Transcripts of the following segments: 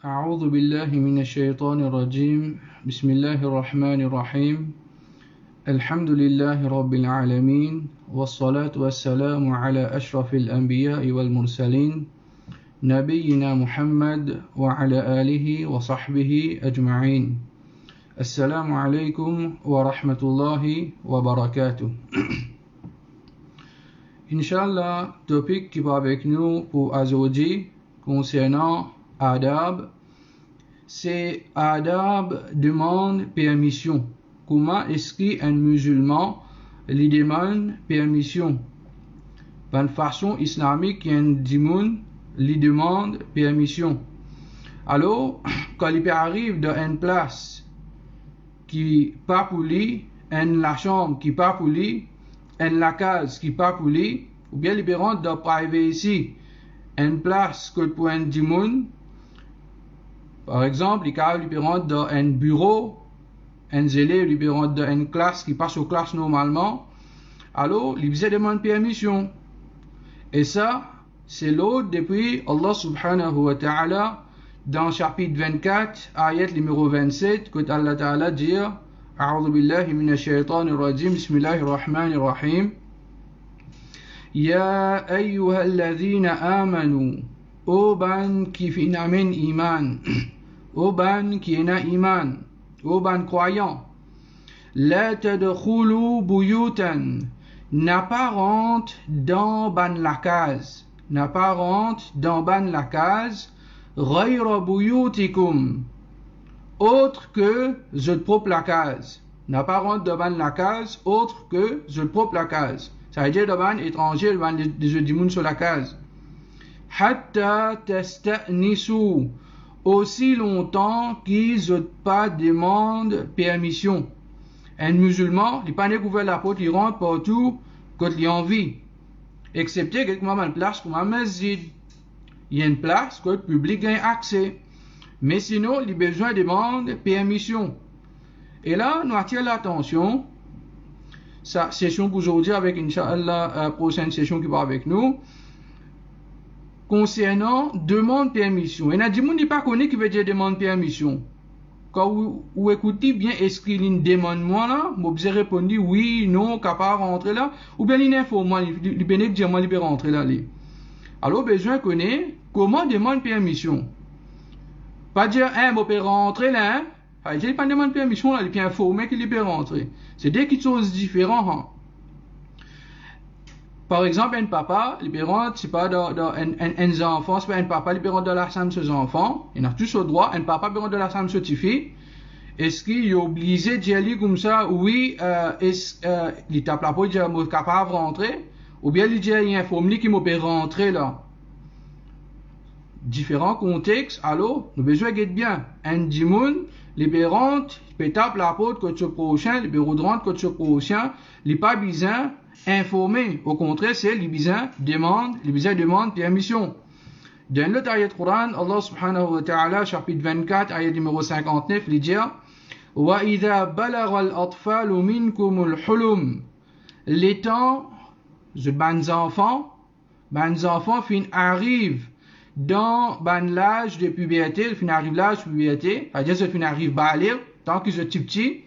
أعوذ بالله من الشيطان الرجيم بسم الله الرحمن الرحيم الحمد لله رب العالمين والصلاة والسلام على أشرف الأنبياء والمرسلين نبينا محمد وعلى آله وصحبه أجمعين السلام عليكم ورحمة الله وبركاته Inch'Allah, topic qui va avec nous pour aujourd'hui concernant adab, c'est adab demande permission. Comment est-ce qu'un musulman lui demande permission? Par une façon islamique, un dimoun lui demande permission. Alors, quand il arrive dans une place qui pas pour lui, la chambre qui pas pour lui, la case qui pas pour lui, ou bien il rentre dans privé ici, une place que pour un dimoun. Par exemple, il peut rentrer dans un bureau, un élève, il peut rentrer dans une classe qui passe aux classes normalement. Alors, il demande permission. Et ça, c'est l'autre depuis Allah subhanahu wa ta'ala, dans chapitre 24, ayat numéro 27, que Allah ta'ala dit, A'udhu billahi minash shaitanir rajim, bismillahir rahmanir rahim. Ya ayyuhalladhina amanu, ô ban qui finamen iman. Ô ban qui est iman, ô ban croyant, la tadkhulu buyutan, n'a pas rentre dans ban la case, n'a pas rentre dans ban la case, ghayra buyutikum, autre que je propre la case, n'a pas rentre dans ban la case, autre que je propre la case, ça veut dire dans ban étranger, ban de dimoun sur la case, hatta tasta'nisu, aussi longtemps qu'ils n'ont pas demande permission. Un musulman, il n'a pas ouvert la porte, il rentre partout quand il a envie. Excepté quelque moment une place comme un masjid. Il y a une place que le public a accès. Mais sinon, il a besoin de demande permission. Et là, nous attirons l'attention. Sa session d'aujourd'hui avec, Inch'Allah, la prochaine session qui va avec nous. Concernant demande permission. Et il y a des gens qui ne pas connaissent qui veut dire demande permission. Quand vous écoutez bien, est-ce qu'il y a une demande moi là, vous avez répondu oui, non, capable de rentrer là, ou bien il informe moi, il peut dire moi, il peut rentrer là. Alors, besoin de connaître comment demande permission. Pas dire, vous peut rentrer là, il n'y a pas de demande permission là, il peut informer qu'il peut rentrer. C'est des choses différentes. Par exemple, un papa, il peut rentrer, c'est pas dans un enfant, c'est pas un papa, il peut rentrer dans la chambre de ses enfants, il a tous le droit, un papa peut rentrer dans la chambre de ses filles. Est-ce qu'il est obligé d'y aller comme ça? Oui, il tape la porte, il est capable de rentrer, ou bien il dit, il informe qu'il peut rentrer là. Différents contextes, alors, nous besoin de bien. Un dimoun, il peut rentrer, il peut taper la porte quand c'est prochain, il peut rentrer quand c'est prochain, il n'est pas besoin informé. Au contraire, c'est les besoins demande permission. Dans l'autre ayat Coran, Allah subhanahu wa ta'ala, chapitre 24, ayat numéro 59, il dit Wa idha balagha al-atfalu minkum al-hulum. Les temps, les enfants arrivent dans l'âge de puberté, ils arrivent l'âge de puberté, c'est-à-dire qu'ils arrivent balir, tant qu'ils sont petits.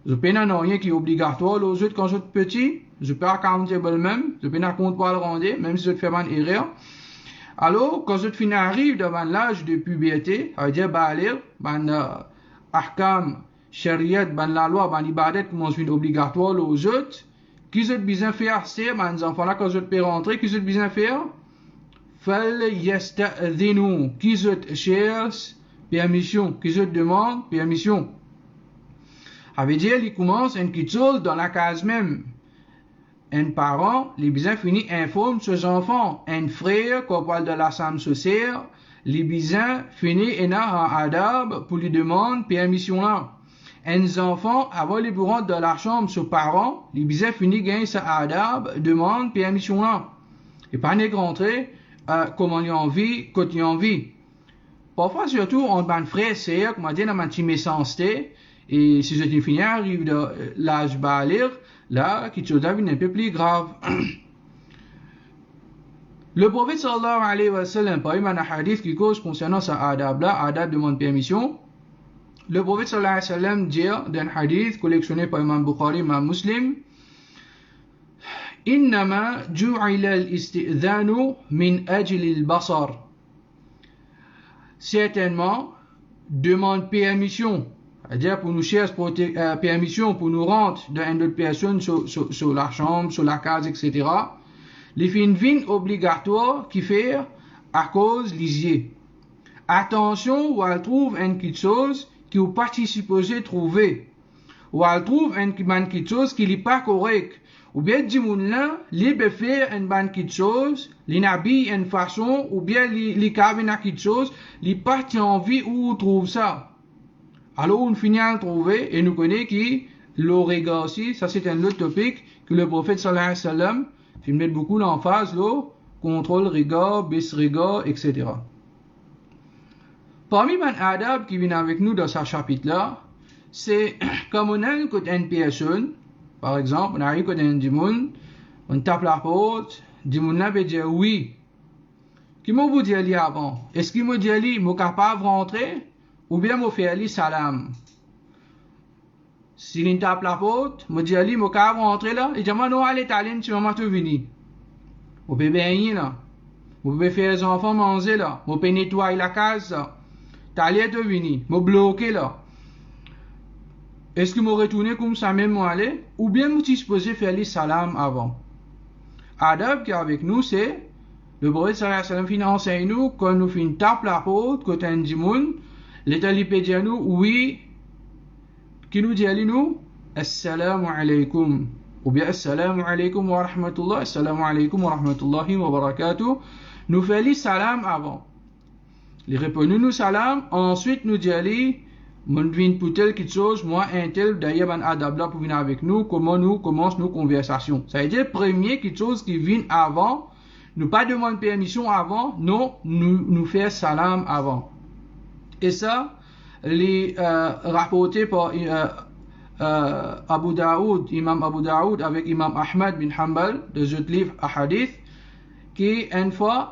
Je peux pas rien qui est obligatoire aux autres quand je suis petit. Je peux accountable même. Je peux pas compte pas le rendre, même si je fais une erreur. Alors, quand je arrive devant l'âge de puberté, ça veut dire balir, ahkam, shariat, la loi, l'ibadat commence à être obligatoire aux autres. Qui je besoin faire, c'est, les enfants là, quand je peux rentrer, qui je besoin faire? Fal yasta'dhinu. Qui je cherche permission? Qui je demande permission? Ça veut dire qu'il commence un petit dans la case même. Un parent, les besoins finit informe ses enfants. Un frère, quand on parle de la chambre sociale, les besoins finit en adab pour lui demander permission là. Un enfant, avant les bureaux de la chambre ses parents, les besoins finit gagner sa adab, demande permission là. Et pas n'est rentrer, comment il a envie, quand il a envie. Parfois, surtout, on a un frère, c'est, comme on dit, dans ma petite méchanceté. Et si je finis arrive de l'âge balir, là, quelque chose devient un peu plus grave. Le prophète sallallahu alayhi wa sallam, par exemple, un hadith qui cause concernant sa adab là, adab demande permission. Le prophète sallallahu alayhi wa sallam dit dans un hadith collectionné par Imam Bukhari, Imam Muslim, إنما جعل الاستئذان من أجل البصر. Certainement, demande permission, c'est-à-dire pour nous chercher permission pour nous rendre dans une autre personne sur la chambre, sur la case, etc. Les fins obligatoires qui fait à cause lisier. Attention, où elle trouve une petite chose qui vous pas supposé trouver, ou elle trouve une petite chose qui n'est pas correcte. Ou bien, dis-moi, li peut faire une bonne petite chose, li n'habille une façon, ou bien li cave une petite chose, li pas envie où trouve ça. Alors, on finit à le trouver, et nous connaissons qui, l'orega aussi, ça c'est un autre topic, que le prophète sallallahu alayhi wa sallam, il met beaucoup l'emphase, là, contrôle rega, bis rega, etc. Parmi les adab qui viennent avec nous dans ce chapitre-là, c'est comme on a une personne, par exemple, on arrive quand un dimoun, on tape la porte, dimoun là veut dire oui. Qui m'a vous dit ali avant? Est-ce qu'il m'a dit ali, moi capable de rentrer, ou bien m'a fait ali salam? S'il tape la porte, m'a dit ali, moi capable de rentrer là, il dit moi non, allez t'aller, tu vas te venir. Vous pouvez baigner là, vous pouvez faire les enfants manger là, vous pouvez nettoyer la case là, t'allez te venir, vous bloquer là. Est-ce que je retourné comme ça même moi aller, ou bien je suis supposé faire les salam avant? Adab qui est avec nous, c'est le prophète sallallahu alayhi wa sallam enseigne nous quand nous finissons tape la porte, quand un dimoun, l'état lui peut dire nous oui, qui nous dit à nous, assalamu alaykum, ou bien assalamu alaykum wa rahmatullah, assalamu alaykum wa rahmatullahi wa barakatuh. Nous faisons les salam avant. Les répondons nous salam, ensuite nous disons mon vient pour telle quelque chose, moi un tel, d'ailleurs un adab là pour venir avec nous, comment nous commençons nos conversations. Ça veut dire premier quelque chose qui vient avant, nous pas demander permission avant, non, nous faire salam avant. Et ça, les rapporté par Abu Daoud, Imam Abu Daoud avec Imam Ahmad bin Hanbal, de autres livres à hadith, qui une fois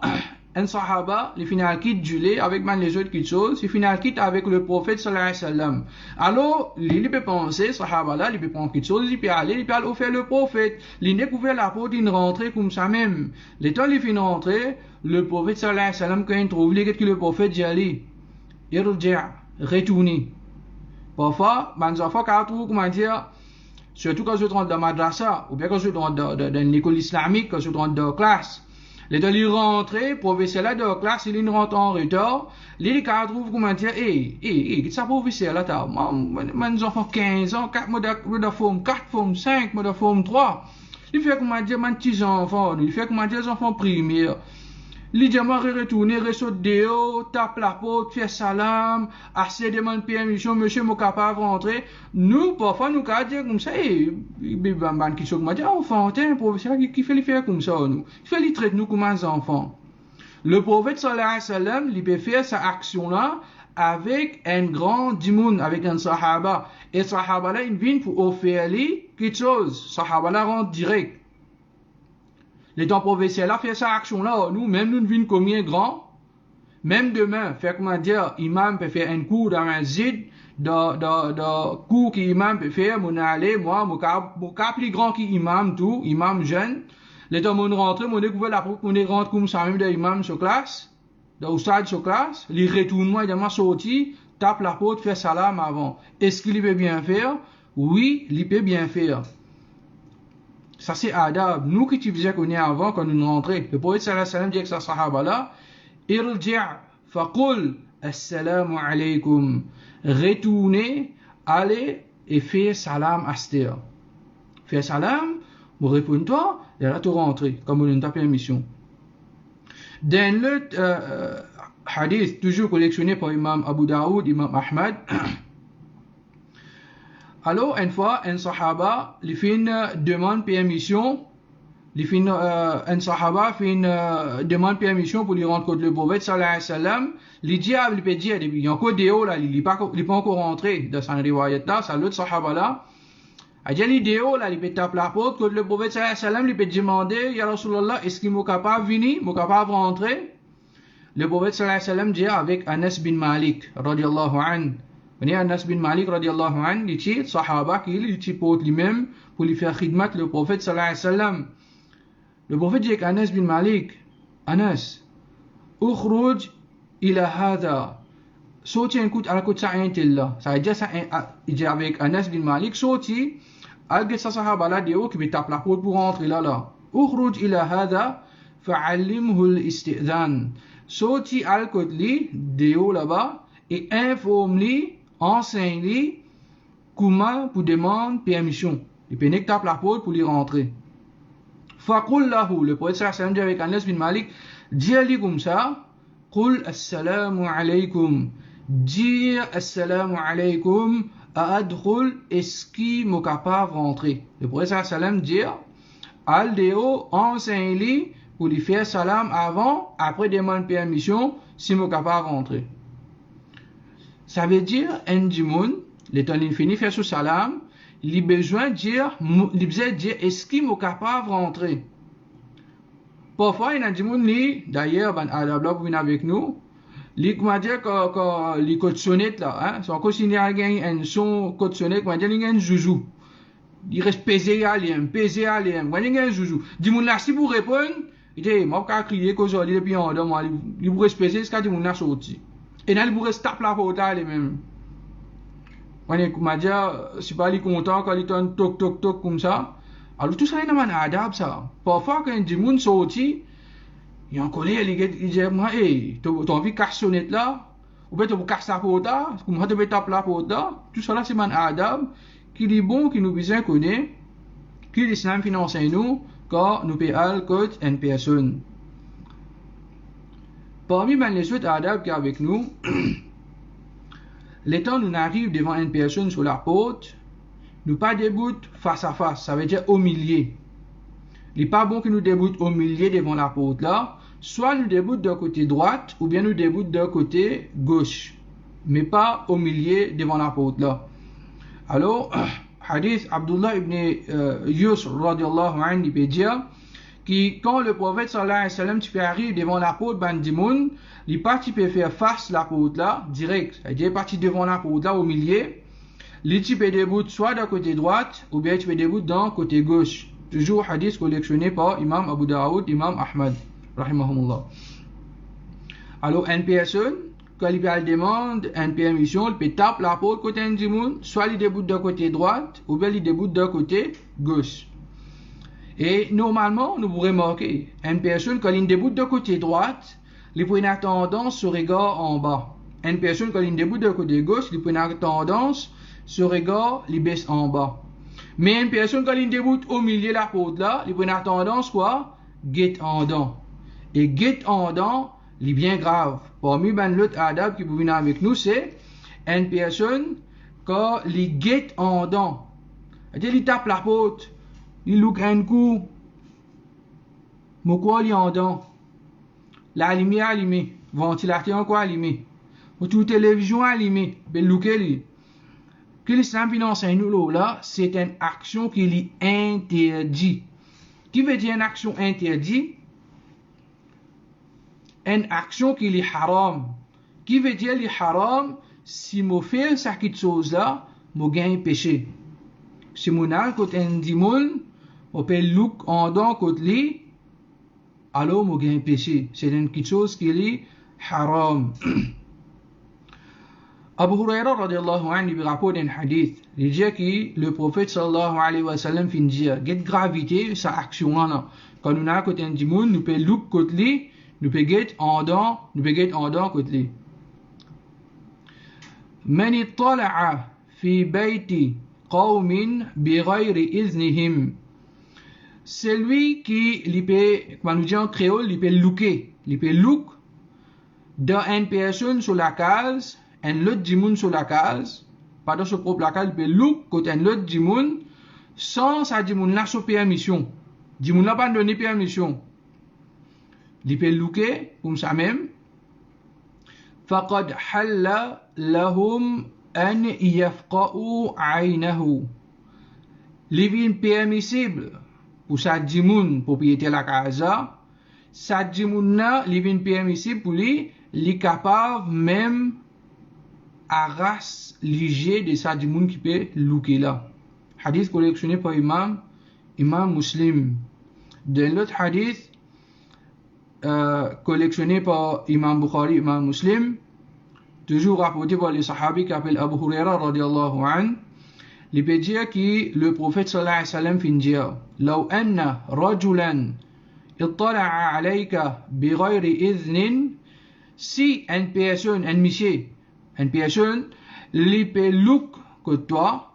un sahaba, il finit quitte du lait avec les autres petites choses, il finit quitte avec le prophète sallallahu alayhi wa sallam. Alors, il peut penser, sahaba là, il peut prendre quelque chose, il peut aller faire le prophète. Il découvert la porte, il rentrait comme ça même. Le temps il finit rentrer, le prophète sallallahu alayhi wa sallam, quand il trouve, qu'est-ce que le prophète dit aller? Retourner. Parfois, les enfants, quand ils trouvent, comment dire, surtout quand je rentre dans la madrasa, ou bien quand je rentre dans l'école islamique, quand je rentre dans la classe, les deux ils rentrent, professeur là de la classe, il rentre en retard, les gars trouvent comment dire, qu'est-ce que ça professeur là, t'as, mes enfants 15 ans, 4 mois de forme, 4 formes, 5 mois de forme, 3. Il fait comment dire, mes petits enfants, il fait comment dire, les enfants primaires. Il dit, moi, retourner, ressaute dehors, tape la porte, fait salam, assez demande permission, monsieur, moi, capable de rentrer. Nous, parfois, nous, quand dire comme ça, qui sont, comment dire, enfant, un professeur qui fait les faire comme ça, nous. Il fait les traiter nous comme des enfants. Le prophète, sallallahu alayhi wa sallam, il peut faire sa action-là avec un grand dimoun, avec un sahaba. Et sahaba là, il vient pour offrir lui quelque chose. Sahaba là rentre direct. Les temps professeurs là fait sa action là, nous même nous venons combien grand, même demain, faire comment dire, imam peut faire un cours dans un zid, de cours qu'imam peut faire, mon aller, moi, mon cap plus grand qu'imam tout, imam jeune, les temps mon rentre, mon découvert la propre, mon rentre comme ça même de imam sur classe, de stade sur classe, les retourne moi, il m'a sorti, tape la porte, fait salam avant. Est-ce qu'il peut bien faire? Oui, il peut bien faire. Ça c'est adab. Nous qui tu faisais qu'on est avant quand nous rentrons. Le prophète sallallahu alayhi wa sallam dit que sa sahaba là, irji' faqul assalamu alaykum. Retournez, allez et fais salam à Stère. Fais salam, vous répondez toi, et là tu rentres, comme on t'a permission. Dans le hadith, toujours collectionné par Imam Abu Daoud, Imam Ahmad, alors, une fois, un sahaba, il fait une demande permission, un sahaba fait une demande permission pour lui rendre compte le prophète sallallahu alayhi wa sallam, il dit, il peut dire, il y a encore des hauts là, il n'est pas encore rentré dans sa riwayat là, c'est l'autre sahaba là, A-dit l'idéo, là, il peut taper la porte, quand le prophète sallallahu alayhi wa sallam, il peut demander, Ya Rasulallah, est-ce qu'il est capable de venir, est capable de rentrer? Le prophète sallallahu alayhi wa sallam dit avec Anas bin Malik, radiallahu an. Anas bin Malik, radiallahu an, il dit, sahaba, qu'il dit porte lui-même, pour lui faire khidmat le prophète sallallahu alayhi wa sallam. Le prophète dit avec Anas bin Malik, Anas, ukhruj ila hada. Sorti un coup à la côte ça là. Ça veut dire ça il dit avec Anas bin Malik sorti alge sa sahaba là déo qui tape la porte pour rentrer là. Ukhruj ila hada fa'allimhu al-istidhan. Sorti al côte li déo là-bas et informe-lui, enseigne-lui comment pour demander permission. Il peut tape la porte pour lui rentrer. Faqul lahu, le prophète sallallahu alayhi wa sallam dit avec Anas bin Malik, dis-lui comme ça, qul assalamu alaykum. Dire assalamu alaykum à adkhul, est-ce qu'il est capable de rentrer? Le prophète sallam dit al deo enseigne-lui pour lui faire salam avant, après demander permission s'il est capable de rentrer. Ça veut dire un dimoun, l'étant l'infini fait ce salam, il a besoin de dire est-ce qu'il est capable de rentrer? Parfois il y a un dimoun d'ailleurs ben adab pour venir avec nous. Les comment dire que les codes sonnettes là hein sont encore signé un son code sonnette comment dire il y a un joujou il reste pesé à l'iem quand il y a un joujou dis mon là si pour répondre il dit moi pas crier qu'aujourd'hui depuis en dedans moi il vous reste pesé ce qu'a dit mon là sorti et là il vous reste tape la porte les même quand il comment dire c'est pas il content quand il tourne toc toc toc comme ça alors tout ça est dans un adab ça parfois quand dit mon sorti il y a un collègue qui dit moi hey t'as envie de casser sonnette là ou bien tu veux casser la porte là comment tu veux taper la porte là tout ça là c'est man adab qui est bon qui nous besoin connaître qui l'islam finance nous quand nous payons code une personne parmi les autres adab qui est avec nous les temps nous arrivons devant une personne sur la porte nous pas déboute face à face ça veut dire au milieu il n'est pas bon que nous déboute au milieu devant la porte là soit nous déboute d'un côté droite ou bien nous déboute d'un côté gauche mais pas au milieu devant la porte là. Alors hadith Abdullah ibn Yusr radiallahu anhu il peut dire que quand le prophète sallallahu alayhi wa sallam tu peux arriver devant la porte bandimoun il pas tu peux faire face la porte là direct c'est-à-dire parti devant la porte là au milieu il tu peux déboute soit d'un côté droite ou bien tu peux déboute d'un côté gauche toujours hadith collectionné par Imam Abu Daoud Imam Ahmad rahimahumullah. Alors une personne quand il demande une permission il peut taper la porte côté un dimoun soit il déboute d'un côté droite ou bien il déboute d'un côté gauche et normalement nous pourrons remarquer une personne quand il déboute d'un côté droite il peut avoir tendance se regarder en bas une personne quand il déboute d'un côté gauche il peut avoir tendance se regarder il baisse en bas mais une personne quand il déboute au milieu de la porte là il peut avoir tendance quoi guette en dents et guette en dents il est bien grave. Parmi l'autre adab qui peut venir avec nous, c'est une personne quand il guette en dents. C'est-à-dire, il tape la porte, il look un coup, mais quoi il est en dents? La lumière allumée, ventilation quoi allumée, ou toute télévision allumée, ben looker lui. Que l'islam finance nous là, c'est une action qui est interdite. Qui veut dire une action interdite? Une action qui est haram. Qui veut dire li haram? Si je fais cette chose là, je gagne péché. Si je n'ai pas un dimoun, je peux look en dents côté li, alors je gagne péché. C'est une chose qui est haram. Abu Huraira radiallahu anhu il rapporte un hadith. Il dit que le prophète sallallahu alayhi wa sallam fin dire, get gravité sa action là. Quand nous avons côté un dimoun, nous peut look côté li, nous peut get en dents côté li. من اطلع في بيت قوم بغير إذنهم celui qui il peut comment nous dit en créole il peut look dans une personne sur la case un autre dimoun sur la case pas dans son propre la case il peut look côté un autre dimoun sans sa dimoun là sous permission dimoun là pas donné permission il peut looker comme ça même فقد حل لهم أن يفقأوا عينه li vin permissible pour sa dimoun propriétaire la casa, sa dimoun nan li vin permissible pour li capable même arras lige de sa dimoun qui peut louker là. Hadith collectionné par Imam Muslim. Dans l'autre hadith collectionné par Imam Bukhari, Imam Muslim, toujours rapporté par les sahabis qui appellent Abu Huraira radiallahu anhu, il peut dire que le prophète sallallahu alayhi wa sallam fin dire لو أن رجلا اطلع عليك بغير إذن, si une personne, un monsieur, une personne, il peut look que toi,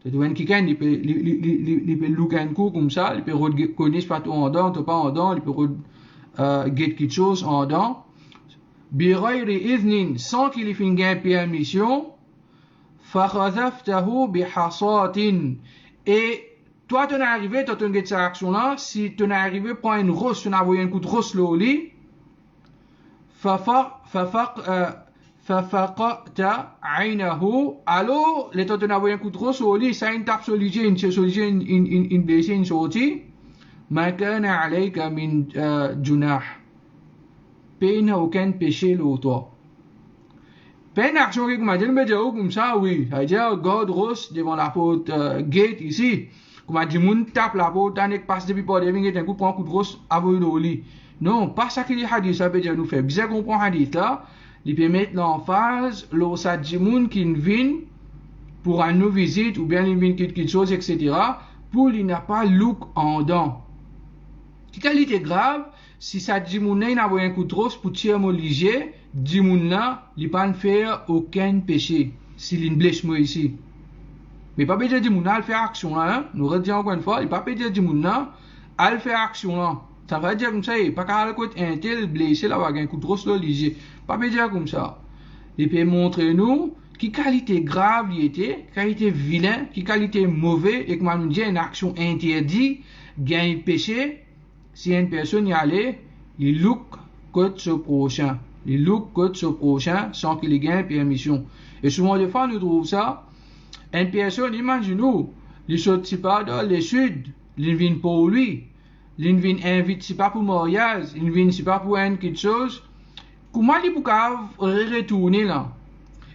c'est un quelqu'un, il peut look un coup comme ça, il peut reconnaître pas tout en dedans, pas en dedans, il peut get quelque chose en dedans, بغير إذن, sans qu'il ait fait une permission, فخذفته بحصاة, et toi tu es arrivé, tu as fait cette action là, si tu es arrivé prends une rosse, tu as envoyé un coup de rosse là au lit, ففقت عينه, alors les tu as envoyé un coup de rosse au lit, ça une tape sur l'idée, une blessée, une sortie, ما كان عليك من جناح, peine aucun péché là toi. Peine action que m'a dit le média comme ça, oui, c'est-à-dire God rose devant la porte gate ici. Comme a dit, moun tape la porte, t'en est passé depuis pas de vingt, un coup prend un coup de rose avant le lit. Non, pas ça qu'il y a hadith, ça veut dire nous fait bien comprendre hadith là. Il peut mettre l'emphase, lorsque dit moun qui vient pour un nous visite ou bien il vient quelque chose, etc. Pour il n'a pas look en dents. Qui qualité grave, si ça dit moun n'a pas un coup de rose pour tirer mon léger, dit moun là, il pas faire aucun péché. S'il une blesse moi ici. Mais pas besoin de dire moun là, il fait action là, hein? Nous redisons encore une fois, il pas besoin de dire moun là, il fait action là. Ça veut dire comme ça, pas qu'à l'écoute un tel blessé là, avec un coup de rose là, léger. Pas besoin comme ça. Il peut montrer nous qui qualité grave il était, qualité vilain, qui qualité mauvais, et comment nous dire une action interdite, gagne péché, si une personne y allait, il look contre ce prochain. Il look contre ce prochain sans qu'il ait gagne permission. Et souvent, des fois, nous trouvons ça. Une personne, imaginez-nous, il sortit pas dans le sud, il vient pour lui, il vient invite, c'est pas pour mariage, il vient, c'est pas pour quelque chose. Comment il peut retourner là?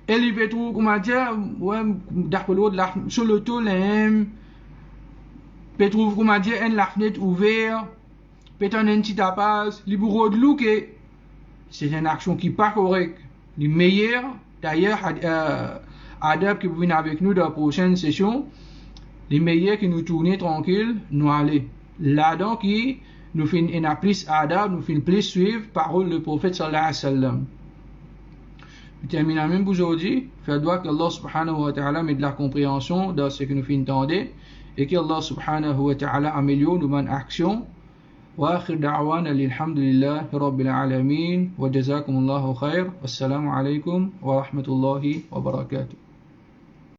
Et il peut trouver, comment dire, ouais, d'après l'autre, sur le toit, il peut trouver, comment dire, une fenêtre ouverte, peut-être un petit tapage, il peut relooker. C'est une action qui n'est pas correcte. Les meilleurs, d'ailleurs, adeptes qui viennent avec nous dans la prochaine session, les meilleurs qui nous tournent tranquille, nous aller. Là-dedans, qui nous fait une plus adab, nous fait plus suivre parole du prophète sallallahu alayhi wa sallam. Je termine même pour aujourd'hui. Fait doigt que Allah subhanahu wa ta'ala met de la compréhension dans ce que nous fait entendre et que Allah subhanahu wa ta'ala améliore nos actions. وآخر دعوانا الحمد لله رب العالمين وجزاكم الله خير والسلام عليكم ورحمة الله وبركاته.